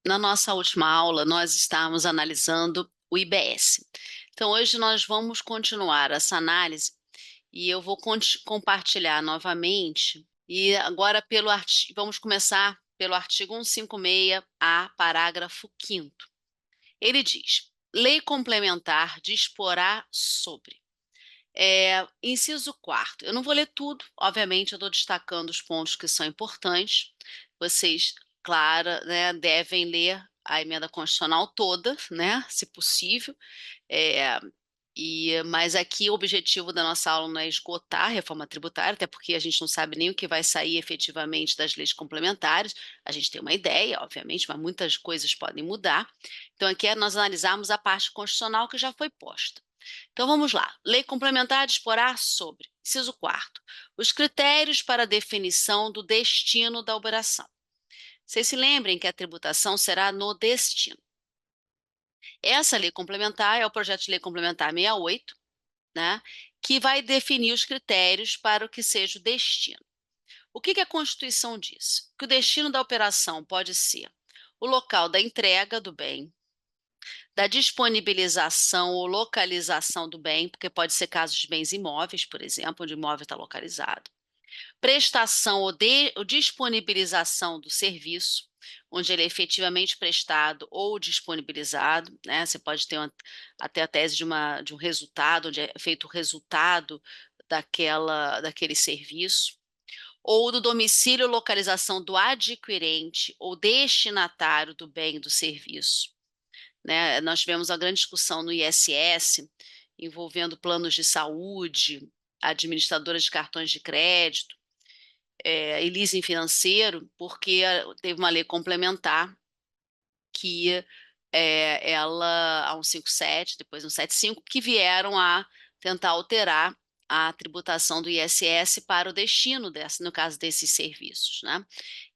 Na nossa última aula, nós estávamos analisando o IBS. Então, hoje nós vamos continuar essa análise e eu vou compartilhar novamente. E agora vamos começar pelo artigo 156-A, parágrafo 5º. Ele diz: lei complementar disporá sobre. Inciso 4º. Eu não vou ler tudo, obviamente, eu estou destacando os pontos que são importantes. Vocês, claro, né, devem ler a emenda constitucional toda, né, se possível. É, mas aqui o objetivo da nossa aula não é esgotar a reforma tributária, até porque a gente não sabe nem o que vai sair efetivamente das leis complementares. A gente tem uma ideia, obviamente, mas muitas coisas podem mudar. Então, aqui é nós analisarmos a parte constitucional que já foi posta. Então vamos lá. Lei complementar disporá sobre, inciso 4º, os critérios para a definição do destino da operação. Vocês se lembrem que a tributação será no destino. Essa lei complementar é o projeto de lei complementar 68, né, que vai definir os critérios para o que seja o destino. O que a Constituição diz? Que o destino da operação pode ser o local da entrega do bem, da disponibilização ou localização do bem, porque pode ser casos de bens imóveis, por exemplo, onde o imóvel está localizado. Prestação ou disponibilização do serviço, onde ele é efetivamente prestado ou disponibilizado, né? Você pode ter até a tese de um resultado, onde é feito o resultado daquele serviço, ou do domicílio ou localização do adquirente ou destinatário do bem e do serviço, né? Nós tivemos uma grande discussão no ISS, envolvendo planos de saúde, administradoras de cartões de crédito, e leasing financeiro, porque teve uma lei complementar que a 157, depois 175, que vieram a tentar alterar a tributação do ISS para o destino no caso desses serviços, né?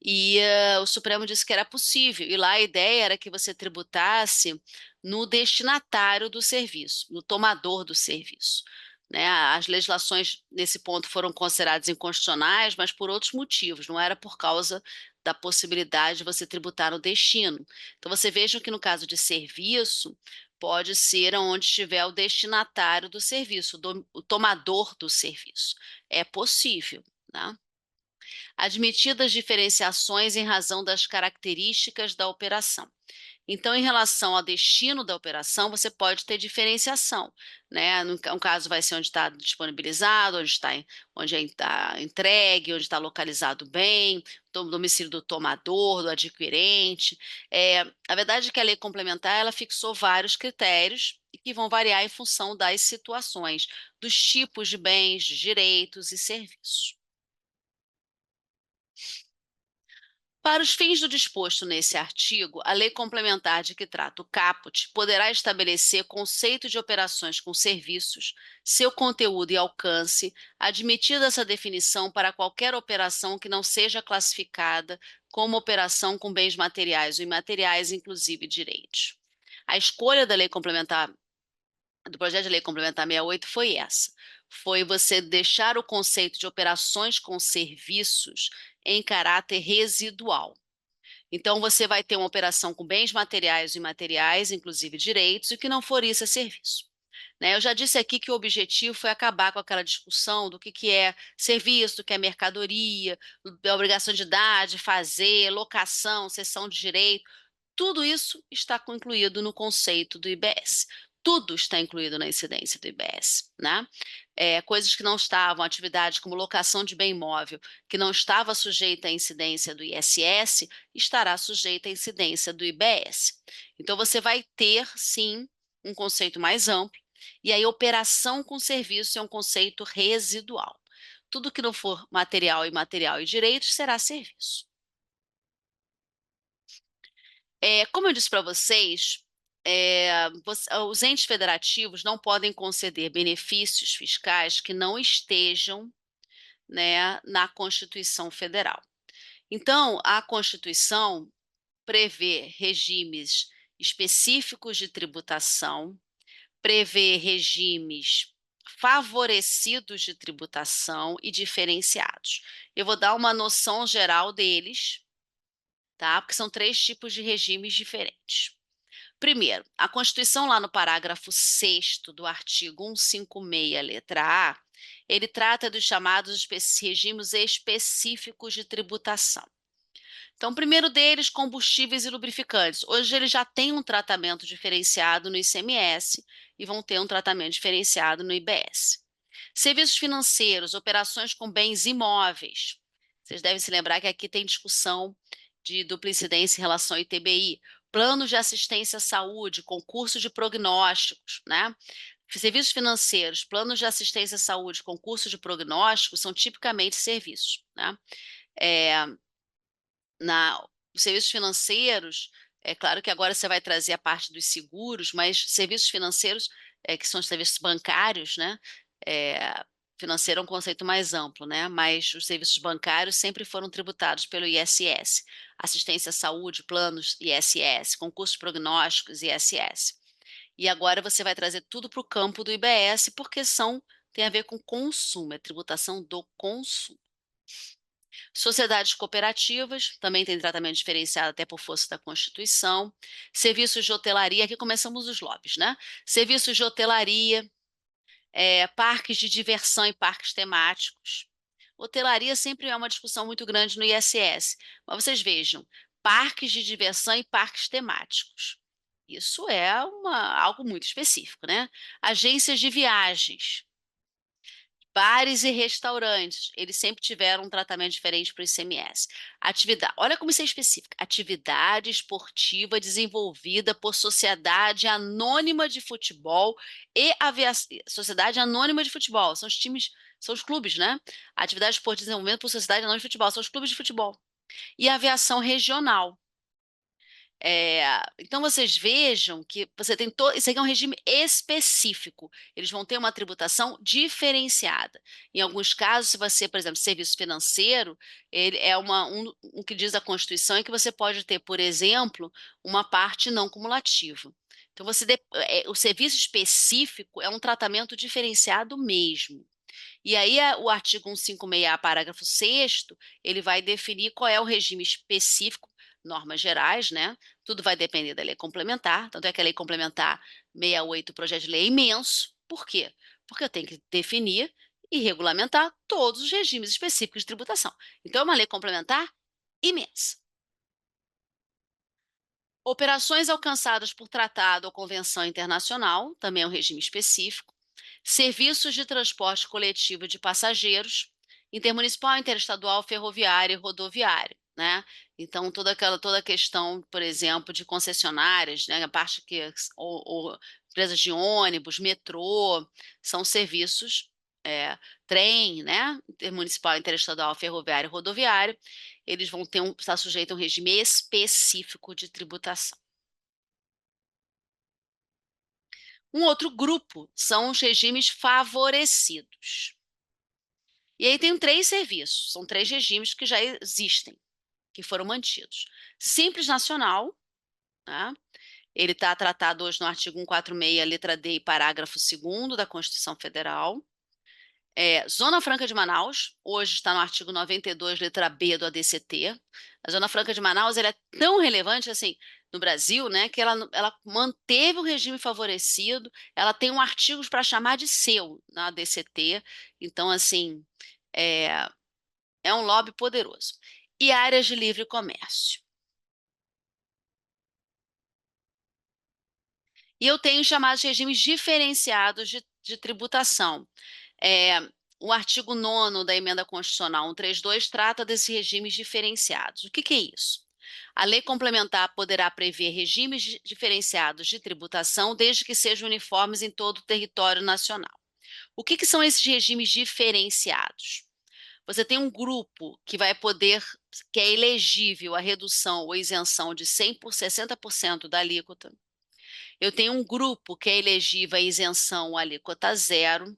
E o Supremo disse que era possível, e lá a ideia era que você tributasse no destinatário do serviço, no tomador do serviço, né? As legislações nesse ponto foram consideradas inconstitucionais, mas por outros motivos, não era por causa da possibilidade de você tributar no destino. Então, você veja que no caso de serviço, pode ser onde estiver o destinatário do serviço, o tomador do serviço. É possível, né? Admitidas diferenciações em razão das características da operação. Então, em relação ao destino da operação, você pode ter diferenciação, né? Um caso vai ser onde está disponibilizado, onde está entregue, onde está localizado o bem, o domicílio do tomador, do adquirente. A verdade é que a lei complementar ela fixou vários critérios que vão variar em função das situações, dos tipos de bens, de direitos e serviços. Para os fins do disposto nesse artigo, a lei complementar de que trata o caput poderá estabelecer conceito de operações com serviços, seu conteúdo e alcance, admitida essa definição para qualquer operação que não seja classificada como operação com bens materiais ou imateriais, inclusive direitos. A escolha da lei complementar do projeto de lei complementar 68 foi essa. Foi você deixar o conceito de operações com serviços em caráter residual. Então, você vai ter uma operação com bens materiais e imateriais, inclusive direitos, e o que não for isso é serviço. Né? Eu já disse aqui que o objetivo foi acabar com aquela discussão do que é serviço, do que é mercadoria, da obrigação de dar, de fazer, locação, cessão de direito. Tudo isso está incluído no conceito do IBS. Tudo está incluído na incidência do IBS, né? Coisas que não estavam, atividades como locação de bem imóvel, que não estava sujeita à incidência do ISS, estará sujeita à incidência do IBS. Então, você vai ter, sim, um conceito mais amplo, e aí operação com serviço é um conceito residual. Tudo que não for material, imaterial e direitos será serviço. Como eu disse para vocês, os entes federativos não podem conceder benefícios fiscais que não estejam, né, na Constituição Federal. Então, a Constituição prevê regimes específicos de tributação, prevê regimes favorecidos de tributação e diferenciados. Eu vou dar uma noção geral deles, tá? Porque são 3 tipos de regimes diferentes. Primeiro, a Constituição, lá no parágrafo 6º do artigo 156, letra A, ele trata dos chamados regimes específicos de tributação. Então, o primeiro deles, combustíveis e lubrificantes. Hoje eles já têm um tratamento diferenciado no ICMS e vão ter um tratamento diferenciado no IBS. Serviços financeiros, operações com bens imóveis. Vocês devem se lembrar que aqui tem discussão de dupla incidência em relação ao ITBI. Planos de assistência à saúde, concurso de prognósticos, né? Serviços financeiros, planos de assistência à saúde, concurso de prognósticos são tipicamente serviços, né? Os serviços financeiros, é claro que agora você vai trazer a parte dos seguros, mas serviços financeiros, que são os serviços bancários, né? Financeiro é um conceito mais amplo, né? Mas os serviços bancários sempre foram tributados pelo ISS. Assistência à saúde, planos, ISS, concursos prognósticos, ISS. E agora você vai trazer tudo para o campo do IBS, porque tem a ver com consumo, é tributação do consumo. Sociedades cooperativas, também tem tratamento diferenciado até por força da Constituição. Serviços de hotelaria, aqui começamos os lobbies, né? Serviços de hotelaria, parques de diversão e parques temáticos. Hotelaria sempre é uma discussão muito grande no ISS, mas vocês vejam, parques de diversão e parques temáticos. Isso é algo muito específico, né? Agências de viagens, bares e restaurantes, eles sempre tiveram um tratamento diferente para o ICMS. Olha como isso é específico. Atividade esportiva desenvolvida por Sociedade Anônima de Futebol e Aviação. Sociedade Anônima de Futebol, são os times, são os clubes, né? Atividade esportiva desenvolvida por Sociedade Anônima de Futebol, são os clubes de futebol. E aviação regional. Então, vocês vejam que você tem todo. Isso aqui é um regime específico. Eles vão ter uma tributação diferenciada. Em alguns casos, se você, por exemplo, serviço financeiro, ele é um que diz a Constituição é que você pode ter, por exemplo, uma parte não cumulativa. Então, o serviço específico é um tratamento diferenciado mesmo. E aí, o artigo 156A, parágrafo 6º, ele vai definir qual é o regime específico, normas gerais, né? Tudo vai depender da lei complementar, tanto é que a lei complementar 68, o projeto de lei é imenso. Por quê? Porque eu tenho que definir e regulamentar todos os regimes específicos de tributação. Então, é uma lei complementar imensa. Operações alcançadas por tratado ou convenção internacional, também é um regime específico. Serviços de transporte coletivo de passageiros, intermunicipal, interestadual, ferroviário e rodoviário, né? Então, toda a questão, por exemplo, de concessionárias, né? A parte ou empresas de ônibus, metrô, são serviços, trem, né? Intermunicipal, interestadual, ferroviário e rodoviário, eles vão estar sujeitos a um regime específico de tributação. Um outro grupo são os regimes favorecidos. E aí tem 3 serviços, são 3 regimes que já existem, que foram mantidos. Simples Nacional, né? Ele está tratado hoje no artigo 146, letra D e parágrafo 2º da Constituição Federal. Zona Franca de Manaus, hoje está no artigo 92, letra B do ADCT. A Zona Franca de Manaus ela é tão relevante assim no Brasil, né, que ela manteve o regime favorecido, ela tem um artigo para chamar de seu na ADCT, então, assim, é, é um lobby poderoso. E áreas de livre comércio. E eu tenho chamados regimes diferenciados de tributação. É, o artigo 9º da Emenda Constitucional 132 trata desses regimes diferenciados. O que é isso? A lei complementar poderá prever regimes diferenciados de tributação desde que sejam uniformes em todo o território nacional. O que são esses regimes diferenciados? Você tem um grupo que vai poder, que é elegível a redução ou isenção de 100% por 60% da alíquota. Eu tenho um grupo que é elegível a isenção alíquota zero,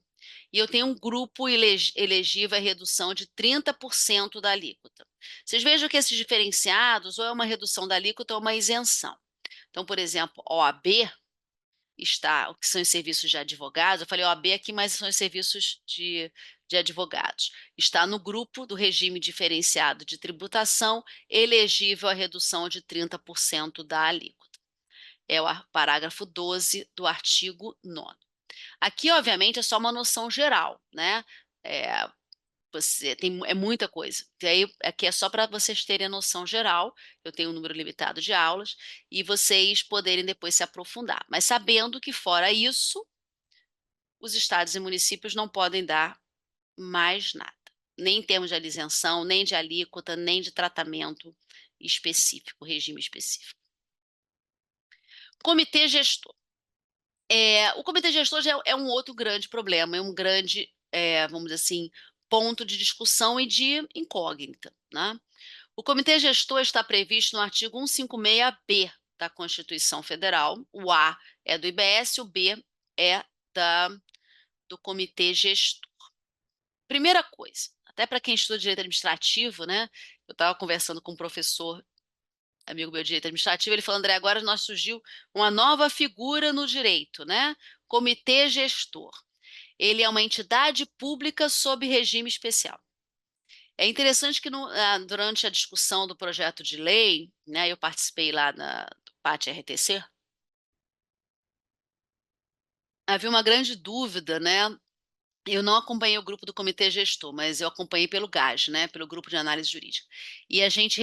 e eu tenho um grupo elegível a redução de 30% da alíquota. Vocês vejam que esses diferenciados ou é uma redução da alíquota ou uma isenção. Então, por exemplo, OAB o que são os serviços de advogados, eu falei OAB aqui, mas são os serviços de advogados está no grupo do regime diferenciado de tributação, elegível à redução de 30% da alíquota. É o parágrafo 12 do artigo 9º. Aqui, obviamente, é só uma noção geral, né? É muita coisa. E aí, aqui é só para vocês terem a noção geral. Eu tenho um número limitado de aulas e vocês poderem depois se aprofundar. Mas sabendo que, fora isso, os estados e municípios não podem dar mais nada, nem em termos de isenção, nem de alíquota, nem de tratamento específico, regime específico. Comitê gestor. O comitê gestor já é um outro grande problema, é um grande, vamos dizer assim, ponto de discussão e de incógnita, né? O comitê gestor está previsto no artigo 156-B da Constituição Federal. O A é do IBS, o B é do comitê gestor. Primeira coisa, até para quem estuda direito administrativo, né? Eu estava conversando com um professor, amigo meu de direito administrativo, ele falou: André, agora nós surgiu uma nova figura no direito, né? Comitê gestor. Ele é uma entidade pública sob regime especial. É interessante que durante a discussão do projeto de lei, né, eu participei lá do PAT RTC, havia uma grande dúvida, né? Eu não acompanhei o grupo do comitê gestor, mas eu acompanhei pelo GAS, né, pelo grupo de análise jurídica. E a gente,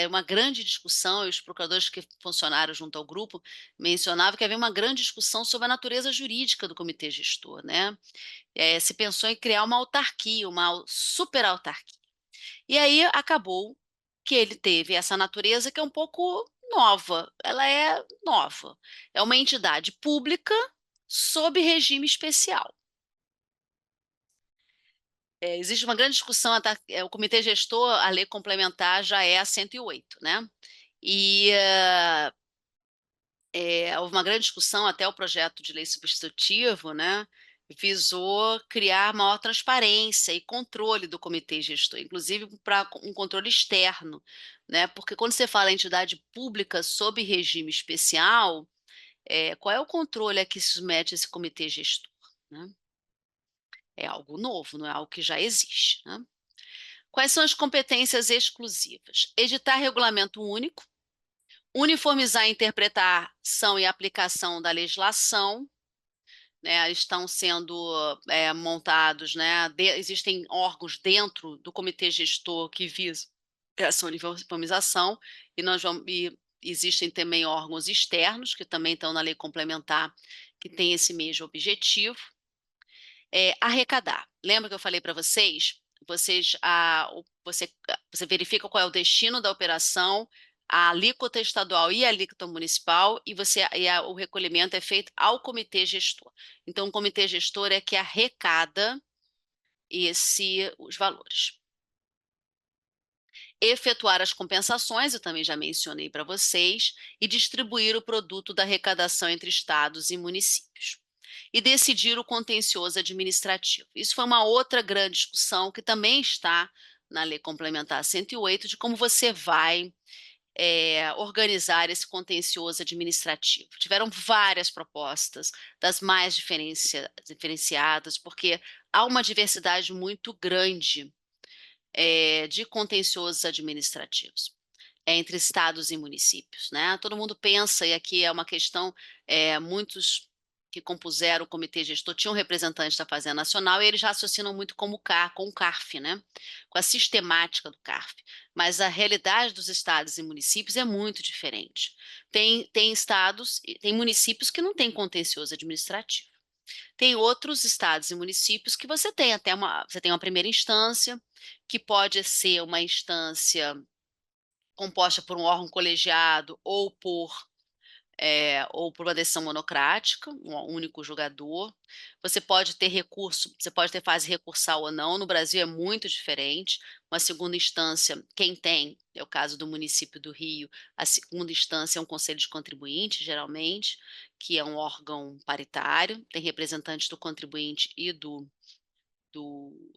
uma grande discussão, e os procuradores que funcionaram junto ao grupo mencionavam que havia uma grande discussão sobre a natureza jurídica do comitê gestor, né? Se pensou em criar uma autarquia, uma super autarquia. E aí acabou que ele teve essa natureza que é um pouco nova, ela é nova. É uma entidade pública sob regime especial. Existe uma grande discussão, o comitê gestor, a lei complementar já é a 108, né? E houve uma grande discussão, até o projeto de lei substitutivo, né? Visou criar maior transparência e controle do comitê gestor, inclusive para um controle externo, né? Porque quando você fala em entidade pública sob regime especial, qual é o controle a que se submete esse comitê gestor, né? É algo novo, não é algo que já existe, né? Quais são as competências exclusivas? Editar regulamento único, uniformizar a interpretação e aplicação da legislação, né? Estão sendo montados, né? Existem órgãos dentro do comitê gestor que visam essa uniformização, e existem também órgãos externos que também estão na lei complementar, que têm esse mesmo objetivo. Arrecadar. Lembra que eu falei para vocês? Você verifica qual é o destino da operação, a alíquota estadual e a alíquota municipal, e o recolhimento é feito ao comitê gestor. Então, o comitê gestor é que arrecada os valores. Efetuar as compensações, eu também já mencionei para vocês, e distribuir o produto da arrecadação entre estados e municípios. E decidir o contencioso administrativo. Isso foi uma outra grande discussão que também está na Lei Complementar 108, de como você vai organizar esse contencioso administrativo. Tiveram várias propostas, das mais diferenciadas, porque há uma diversidade muito grande de contenciosos administrativos entre estados e municípios, né? Todo mundo pensa, e aqui é uma questão, muitos que compuseram o comitê gestor tinham representantes da Fazenda Nacional e eles raciocinam muito com o CARF, né? Com a sistemática do CARF. Mas a realidade dos estados e municípios é muito diferente. Tem estados, tem municípios que não têm contencioso administrativo. Tem outros estados e municípios que você tem você tem uma primeira instância, que pode ser uma instância composta por um órgão colegiado ou por uma decisão monocrática, um único julgador. Você pode ter recurso, você pode ter fase recursal ou não. No Brasil é muito diferente. Uma segunda instância, quem tem, é o caso do município do Rio, a segunda instância é um conselho de contribuinte, geralmente, que é um órgão paritário, tem representantes do contribuinte e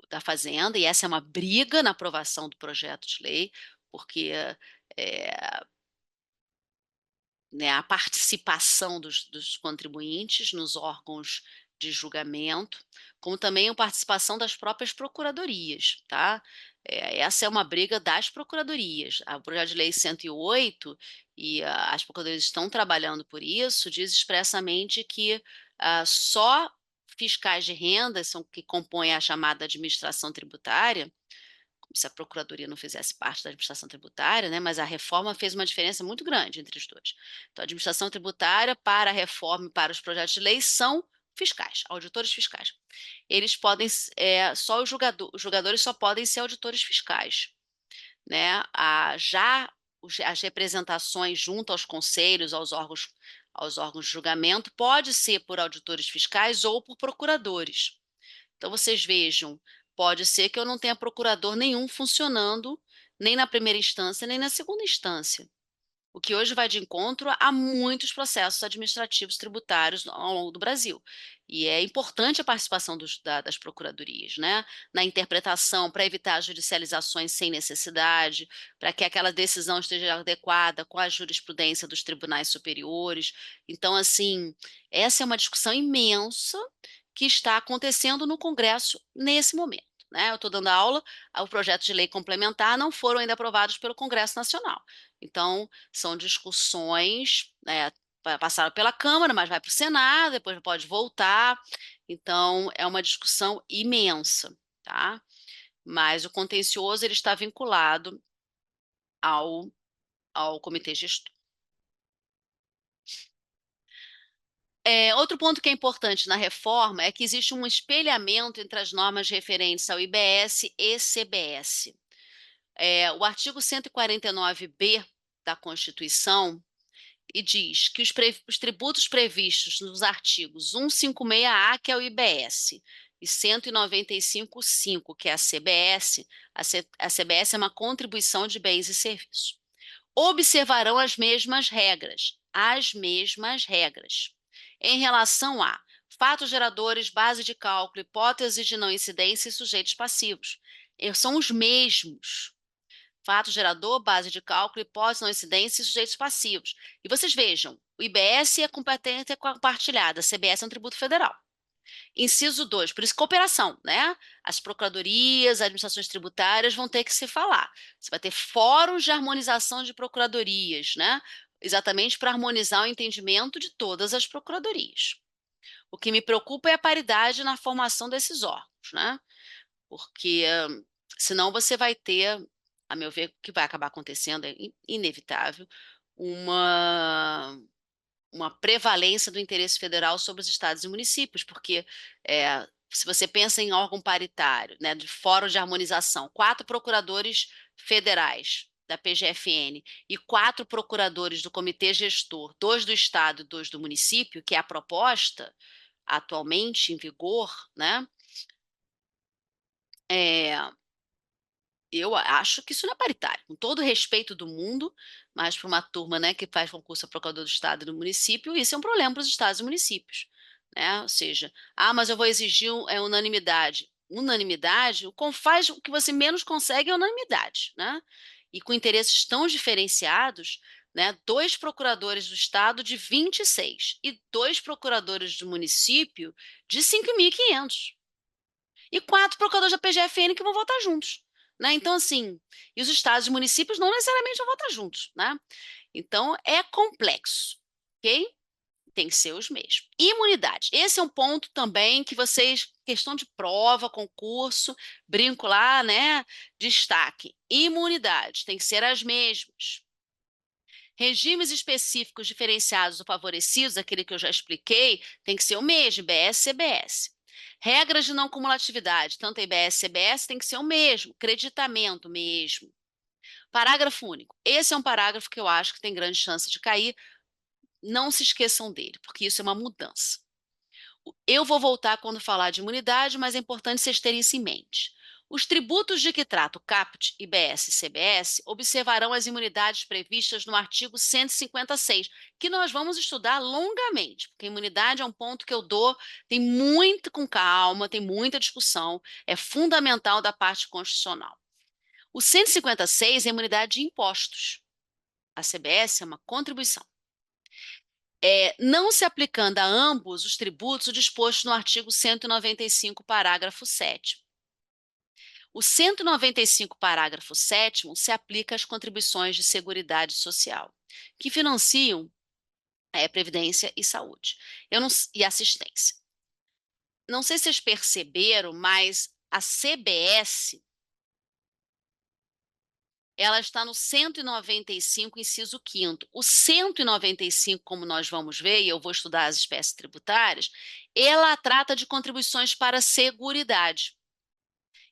da Fazenda, e essa é uma briga na aprovação do projeto de lei, porque né, a participação dos contribuintes nos órgãos de julgamento, como também a participação das próprias procuradorias, tá? Essa é uma briga das procuradorias. O projeto de lei 108, as procuradorias estão trabalhando por isso, diz expressamente que só fiscais de renda são que compõem a chamada administração tributária, como se a procuradoria não fizesse parte da administração tributária, né? Mas a reforma fez uma diferença muito grande entre os dois. Então, a administração tributária para a reforma e para os projetos de lei são fiscais, auditores fiscais. Eles podem, só os julgadores só podem ser auditores fiscais, né? As representações junto aos conselhos, aos órgãos de julgamento, pode ser por auditores fiscais ou por procuradores. Então, vocês vejam, pode ser que eu não tenha procurador nenhum funcionando, nem na primeira instância, nem na segunda instância. O que hoje vai de encontro a muitos processos administrativos tributários ao longo do Brasil. E é importante a participação das procuradorias, né? Na interpretação, para evitar judicializações sem necessidade, para que aquela decisão esteja adequada com a jurisprudência dos tribunais superiores. Então, assim, essa é uma discussão imensa que está acontecendo no Congresso nesse momento. Né? Eu estou dando aula, o projeto de lei complementar não foram ainda aprovados pelo Congresso Nacional. Então, são discussões, passaram pela Câmara, mas vai para o Senado, depois pode voltar. Então, é uma discussão imensa, tá? Mas o contencioso ele está vinculado ao comitê gestor. Outro ponto que é importante na reforma é que existe um espelhamento entre as normas referentes ao IBS e CBS. O artigo 149b da Constituição e diz que os tributos previstos nos artigos 156A, que é o IBS, e 195.5, que é a CBS, a CBS é uma contribuição de bens e serviços, observarão as mesmas regras, em relação a fatos geradores, base de cálculo, hipóteses de não incidência e sujeitos passivos. São os mesmos. Fato gerador, base de cálculo, hipótese, não incidência e sujeitos passivos. E vocês vejam, o IBS é competência compartilhada, a CBS é um tributo federal. Inciso 2, por isso cooperação, né? As procuradorias, as administrações tributárias vão ter que se falar. Você vai ter fóruns de harmonização de procuradorias, né? Exatamente para harmonizar o entendimento de todas as procuradorias. O que me preocupa é a paridade na formação desses órgãos, né? Porque senão você vai ter, a meu ver, o que vai acabar acontecendo, é inevitável, uma prevalência do interesse federal sobre os estados e municípios, porque se você pensa em órgão paritário, né, de fórum de harmonização, 4 procuradores federais da PGFN e 4 procuradores do comitê gestor, 2 do estado e 2 do município, que é a proposta atualmente em vigor, né? Eu acho que isso não é paritário, com todo o respeito do mundo, mas para uma turma, né, que faz concurso a procurador do estado e do município, isso é um problema para os estados e municípios, né? Ou seja, mas eu vou exigir unanimidade. Unanimidade, o que você menos consegue é unanimidade, né? E com interesses tão diferenciados, né, 2 procuradores do estado de 26 e 2 procuradores do município de 5.500 e 4 procuradores da PGFN que vão votar juntos, né? Então, assim, e os estados e municípios não necessariamente vão votar juntos, né? Então, é complexo, ok? Tem que ser os mesmos. Imunidade. Esse é um ponto também que vocês, questão de prova, concurso, brinco lá, né? Destaque. Imunidade, tem que ser as mesmas. Regimes específicos diferenciados ou favorecidos, aquele que eu já expliquei, tem que ser o mesmo, IBS, CBS. Regras de não cumulatividade, tanto a IBS e CBS tem que ser o mesmo, creditamento mesmo. Parágrafo único. Esse é um parágrafo que eu acho que tem grande chance de cair. Não se esqueçam dele, porque isso é uma mudança. Eu vou voltar quando falar de imunidade, mas é importante vocês terem isso em mente. Os tributos de que trata o CAPT, IBS e CBS observarão as imunidades previstas no artigo 156, que nós vamos estudar longamente, porque a imunidade é um ponto que eu dou, tem muito com calma, tem muita discussão, é fundamental da parte constitucional. O 156 é a imunidade de impostos. A CBS é uma contribuição. não se aplicando a ambos os tributos o disposto no artigo 195, parágrafo 7º. O 195, parágrafo 7º, se aplica às contribuições de Seguridade Social, que financiam Previdência e Saúde e assistência. Não sei se vocês perceberam, mas a CBS, ela está no 195, inciso 5º. O 195, como nós vamos ver, e eu vou estudar as espécies tributárias, ela trata de contribuições para a Seguridade.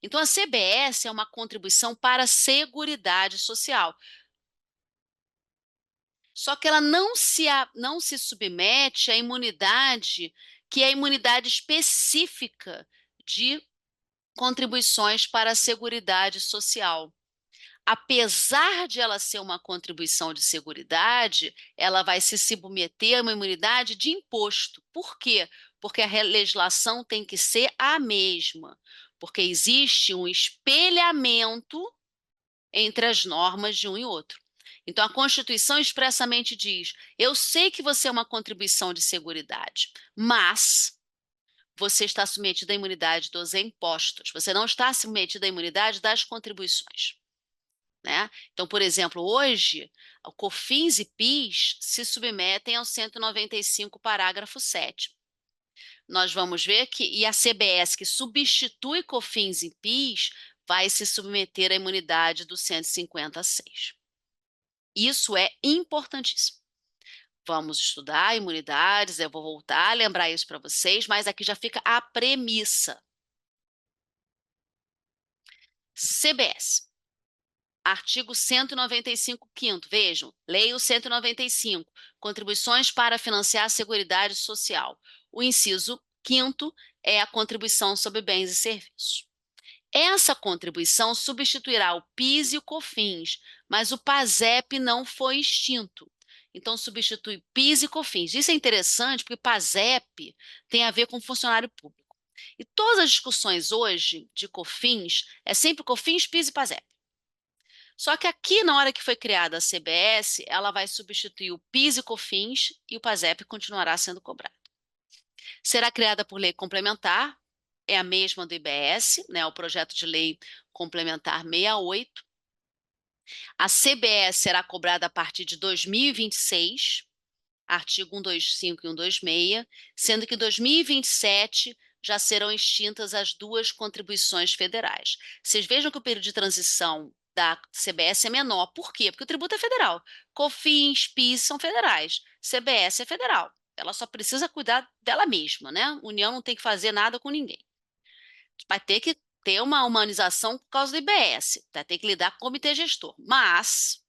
Então, a CBS é uma contribuição para a Seguridade Social. Só que ela não se submete à imunidade, que é a imunidade específica de contribuições para a Seguridade Social. Apesar de ela ser uma contribuição de seguridade, ela vai se submeter a uma imunidade de imposto. Por quê? Porque a legislação tem que ser a mesma, porque existe um espelhamento entre as normas de um e outro. Então, a Constituição expressamente diz: eu sei que você é uma contribuição de seguridade, mas você está submetido à imunidade dos impostos, você não está submetido à imunidade das contribuições. Né? Então, por exemplo, hoje, o COFINS e PIS se submetem ao 195, parágrafo 7º. Nós vamos ver que, e a CBS, que substitui COFINS e PIS, vai se submeter à imunidade do 156. Isso é importantíssimo. Vamos estudar imunidades, eu vou voltar a lembrar isso para vocês, mas aqui já fica a premissa. CBS. Artigo 195, 5º. Vejam, leia o 195, contribuições para financiar a Seguridade Social. O inciso 5º é a contribuição sobre bens e serviços. Essa contribuição substituirá o PIS e o COFINS, mas o PASEP não foi extinto. Então, substitui PIS e COFINS. Isso é interessante porque PASEP tem a ver com funcionário público. E todas as discussões hoje de COFINS é sempre COFINS, PIS e PASEP. Só que aqui, na hora que foi criada a CBS, ela vai substituir o PIS e COFINS e o PASEP continuará sendo cobrado. Será criada por lei complementar, é a mesma do IBS, né, o projeto de lei complementar 68. A CBS será cobrada a partir de 2026, artigo 125 e 126, sendo que em 2027 já serão extintas as duas contribuições federais. Vocês vejam que o período de transição da CBS é menor. Por quê? Porque o tributo é federal. COFINS, PIS são federais. CBS é federal. Ela só precisa cuidar dela mesma, né? A União não tem que fazer nada com ninguém. Vai ter que ter uma humanização por causa do IBS, vai ter que lidar com o comitê gestor. Mas,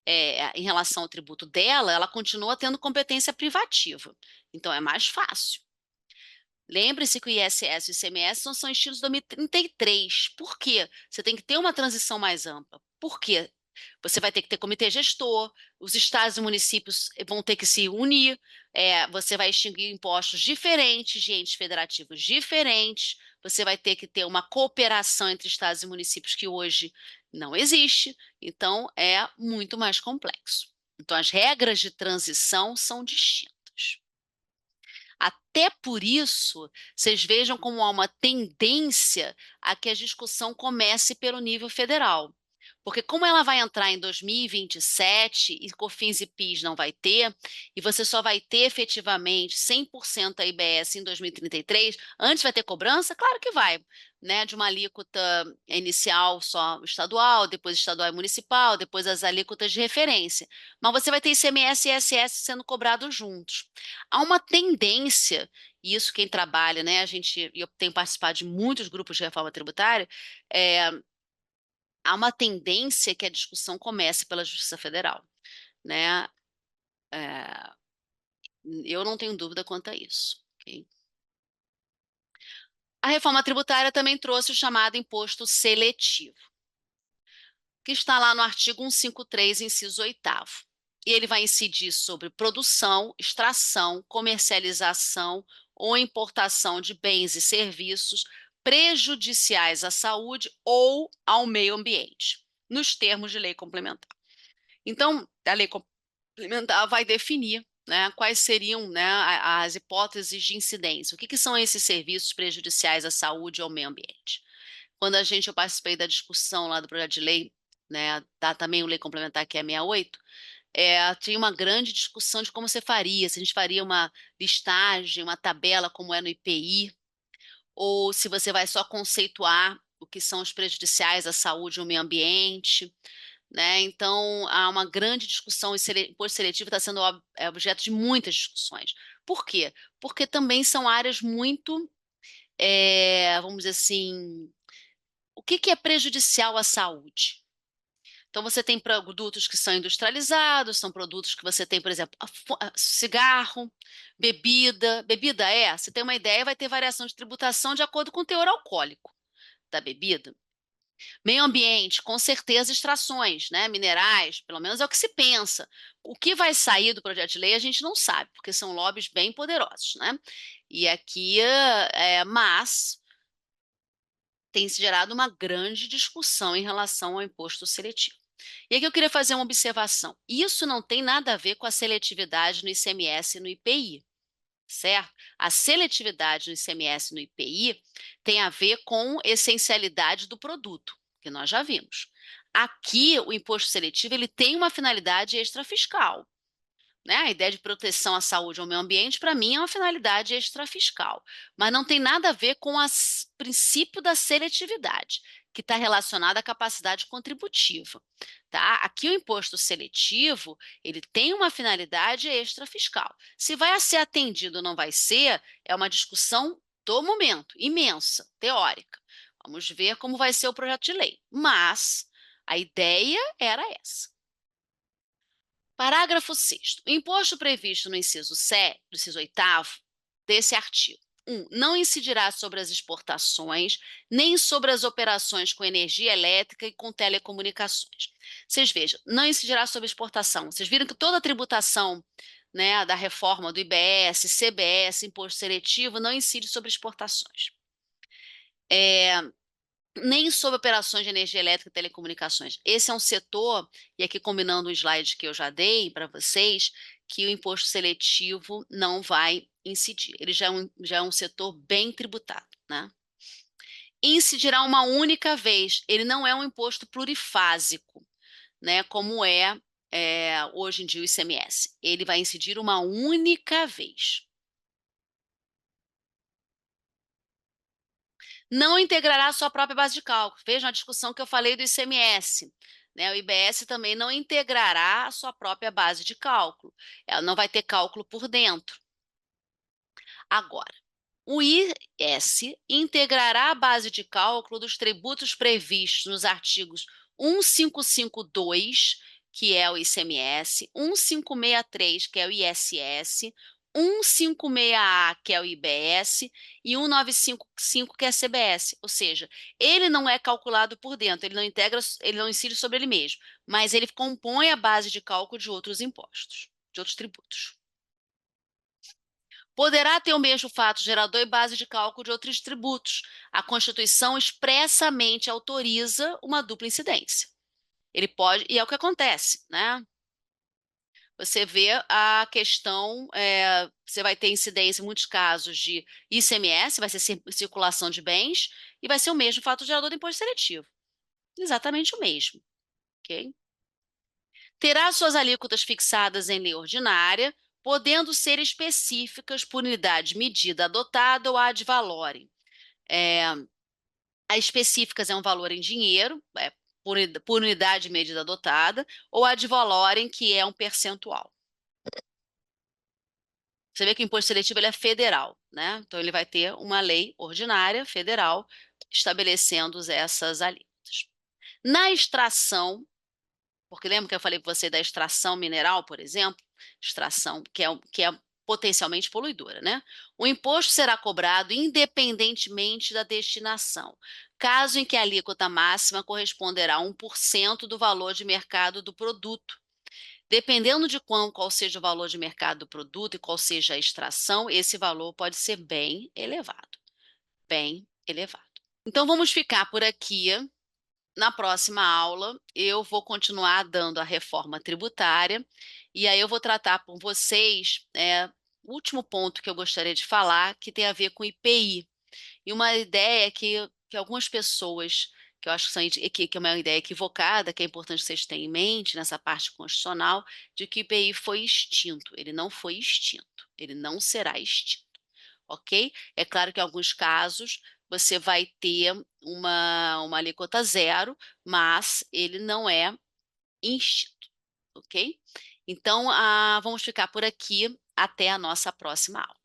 em relação ao tributo dela, ela continua tendo competência privativa. Então, é mais fácil. Lembre-se que o ISS e o ICMS não são extintos em 2033. Por quê? Você tem que ter uma transição mais ampla. Por quê? Você vai ter que ter comitê gestor, os estados e municípios vão ter que se unir, você vai extinguir impostos diferentes de entes federativos diferentes, você vai ter que ter uma cooperação entre estados e municípios que hoje não existe, então é muito mais complexo. Então, as regras de transição são distintas. Até por isso, vocês vejam como há uma tendência a que a discussão comece pelo nível federal. Porque como ela vai entrar em 2027 e COFINS e PIS não vai ter, e você só vai ter efetivamente 100% a IBS em 2033, antes vai ter cobrança? Claro que vai, né? De uma alíquota inicial só estadual, depois estadual e municipal, depois as alíquotas de referência. Mas você vai ter ICMS e ISS sendo cobrados juntos. Há uma tendência, e isso quem trabalha, né? Eu tenho participado de muitos grupos de reforma tributária, há uma tendência que a discussão comece pela Justiça Federal, né? É, eu não tenho dúvida quanto a isso. Okay? A reforma tributária também trouxe o chamado imposto seletivo, que está lá no artigo 153, inciso 8º. E ele vai incidir sobre produção, extração, comercialização ou importação de bens e serviços prejudiciais à saúde ou ao meio ambiente, nos termos de lei complementar. Então, a lei Complementar vai definir, né, quais seriam, né, as hipóteses de incidência. O que são esses serviços prejudiciais à saúde e ao meio ambiente? Quando eu participei da discussão lá do projeto de lei, né, tá também o lei complementar que é 68, tinha uma grande discussão de como você faria, se a gente faria uma listagem, uma tabela como é no IPI, ou se você vai só conceituar o que são os prejudiciais à saúde e ao meio ambiente, né? Então, há uma grande discussão, e o imposto seletivo está sendo objeto de muitas discussões. Por quê? Porque também são áreas muito, vamos dizer assim, o que é prejudicial à saúde? Então, você tem produtos que são industrializados, são produtos que você tem, por exemplo, cigarro, bebida. Bebida você tem uma ideia, vai ter variação de tributação de acordo com o teor alcoólico da bebida. Meio ambiente, com certeza, extrações, né? Minerais, pelo menos é o que se pensa. O que vai sair do projeto de lei a gente não sabe, porque são lobbies bem poderosos, né? E aqui, mas tem se gerado uma grande discussão em relação ao imposto seletivo. E aqui eu queria fazer uma observação. Isso não tem nada a ver com a seletividade no ICMS e no IPI, certo? A seletividade no ICMS e no IPI tem a ver com essencialidade do produto, que nós já vimos. Aqui, o imposto seletivo ele tem uma finalidade extrafiscal, né? A ideia de proteção à saúde e ao meio ambiente, para mim, é uma finalidade extrafiscal, mas não tem nada a ver com o princípio da seletividade, que está relacionado à capacidade contributiva. Tá? Aqui o imposto seletivo, ele tem uma finalidade extrafiscal. Se vai ser atendido ou não vai ser, é uma discussão do momento, imensa, teórica. Vamos ver como vai ser o projeto de lei. Mas a ideia era essa. Parágrafo 6º. O imposto previsto no inciso 7, do inciso 8º desse artigo. 1. Não incidirá sobre as exportações, nem sobre as operações com energia elétrica e com telecomunicações. Vocês vejam, não incidirá sobre exportação. Vocês viram que toda a tributação, né, da reforma do IBS, CBS, imposto seletivo, não incide sobre exportações. Nem sobre operações de energia elétrica e telecomunicações. Esse é um setor, e aqui combinando o slide que eu já dei para vocês, que o imposto seletivo não vai incidir. Ele já é um setor bem tributado, né? Incidirá uma única vez. Ele não é um imposto plurifásico, né? Como hoje em dia o ICMS. Ele vai incidir uma única vez. Não integrará a sua própria base de cálculo. Vejam a discussão que eu falei do ICMS. Né? O IBS também não integrará a sua própria base de cálculo. Ela não vai ter cálculo por dentro. Agora, o IS integrará a base de cálculo dos tributos previstos nos artigos 1552, que é o ICMS, 1563, que é o ISS, 156A, que é o IBS, e 1955, que é a CBS. Ou seja, ele não é calculado por dentro, ele não integra, ele não incide sobre ele mesmo, mas ele compõe a base de cálculo de outros impostos, de outros tributos. Poderá ter o mesmo fato gerador e base de cálculo de outros tributos. A Constituição expressamente autoriza uma dupla incidência. Ele pode, e é o que acontece, né? Você vê a questão, você vai ter incidência em muitos casos de ICMS, vai ser circulação de bens, e vai ser o mesmo fato gerador do imposto seletivo. Exatamente o mesmo, ok? Terá suas alíquotas fixadas em lei ordinária, podendo ser específicas por unidade de medida adotada ou ad valorem. A específicas é um valor em dinheiro, por unidade de medida adotada, ou ad valorem, que é um percentual. Você vê que o imposto seletivo ele é federal, né? Então ele vai ter uma lei ordinária federal estabelecendo essas alíquotas. Na extração, porque lembra que eu falei para você da extração mineral, por exemplo? Extração que é potencialmente poluidora, né? O imposto será cobrado independentemente da destinação, caso em que a alíquota máxima corresponderá a 1% do valor de mercado do produto. Dependendo de qual seja o valor de mercado do produto e qual seja a extração, esse valor pode ser bem elevado, bem elevado. Então vamos ficar por aqui, na próxima aula, eu vou continuar dando a reforma tributária, e aí eu vou tratar com vocês, o último ponto que eu gostaria de falar, que tem a ver com IPI. E uma ideia que algumas pessoas, que eu acho que, que é uma ideia equivocada, que é importante que vocês tenham em mente nessa parte constitucional, de que o IPI foi extinto. Ele não foi extinto, ele não será extinto, ok? É claro que em alguns casos você vai ter uma alíquota zero, mas ele não é extinto, ok? Então, vamos ficar por aqui até a nossa próxima aula.